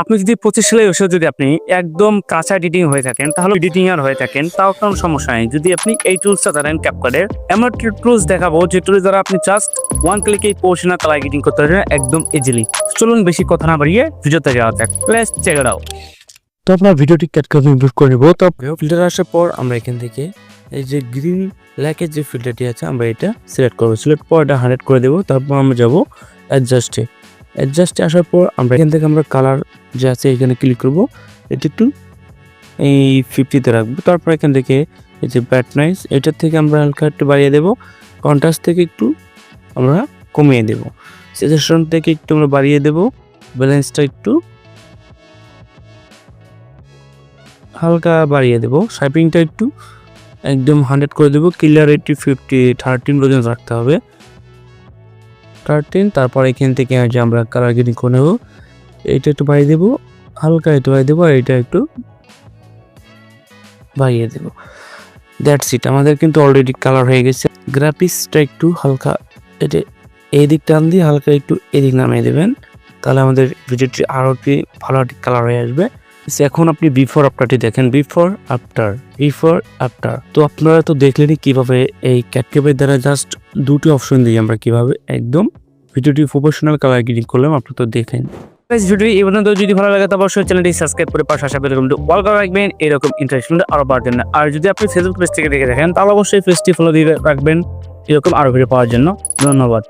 আপনি যদি 25 সেলাই ওষুধ যদি আপনি একদম কাঁচা এডিটিং হয়ে থাকেন তাহলে এডিটিংয়ার হয়ে থাকেন তাও কোনো সমস্যা নেই। যদি আপনি এই টুলসটা জানেন ক্যাপকাটের, এমন একটা টুলস দেখাবো যে টুলস দ্বারা আপনি জাস্ট ওয়ান ক্লিকেই প্রফেশনাল কালার এডিটিং করতে পারবেন একদম ইজিলি। চলুন বেশি কথা না বাড়িয়ে ভিডিওতে যাওয়া যাক। Let's check it out. তো আপনার ভিডিওটি ক্যাটকাট ইমপ্রুভ করে নেব। তো ফিল্টার আসার পর আমরা এখান থেকে এই যে গ্রিন ল্যাকের যে ফিল্টারটি আছে আমরা এটা সিলেক্ট করবো। সিলেক্ট পর এটা 100 করে দেবো। তারপর আমরা যাবো অ্যাডজাস্টে আসার পর আমরা এখান থেকে আমরা কালার যে আছে এখানে ক্লিক করবো। এটা একটু এই 50-তে রাখবো। তারপর এখান থেকে এই যে ব্রাইটনেস এটার থেকে আমরা হালকা একটু বাড়িয়ে দেবো। কন্ট্রাস্ট থেকে একটু আমরা কমিয়ে দেবো। স্যাচুরেশন থেকে একটু আমরা বাড়িয়ে দেবো। ব্যালেন্সটা একটু হালকা বাড়িয়ে দেবো। শার্পিংটা একটু একদম 100 করে দেবো। ক্লিয়ারিটি 13 পর্যন্ত রাখতে হবে। 13 তারপর এখান থেকে যে আমরা কালার গ্রেডিং করে নেবো। এইটা একটু বাড়িয়ে দেবো, হালকা একটু বাড়িয়ে দেবো, আর এটা একটু বাড়িয়ে দেবো। দ্যাটস ইট, আমাদের কিন্তু অলরেডি কালার হয়ে গেছে। গ্রাফিক্সটা একটু হালকা এটা এই দিক টান দিয়ে হালকা একটু এদিক নামিয়ে দেবেন, তাহলে আমাদের ভিডিওটি আরও একটি ভালো একটি কালার হয়ে আসবে। এখন আপনি বিফোর আফটারটি দেখেন, বিফোর আফটার। তো আপনারা তো দেখলেনই কিভাবে এই ক্যাটক্যাপের দ্বারা জাস্ট দুটি অপশন দিয়ে আমরা কিভাবে একদম ভিডিওটি প্রফেশনাল কালার গ্রেডিং করলাম। আপনারা তো দেখেন ভিডিও এই পর্যন্ত যদি ভালো লাগে তবে অবশ্যই চ্যানেলটি সাবস্ক্রাইব করে পাশে আসা বেল আইকনটি অল করে রাখবেন এরকম ইন্টারেস্টিং আরো পাওয়ার জন্য। আর যদি আপনি ফেসবুক পেজ থেকে দেখে থাকেন তাহলে অবশ্যই পেজটি ফলো দিয়ে রাখবেন এরকম আরো ভিডিও পাওয়ার জন্য। ধন্যবাদ।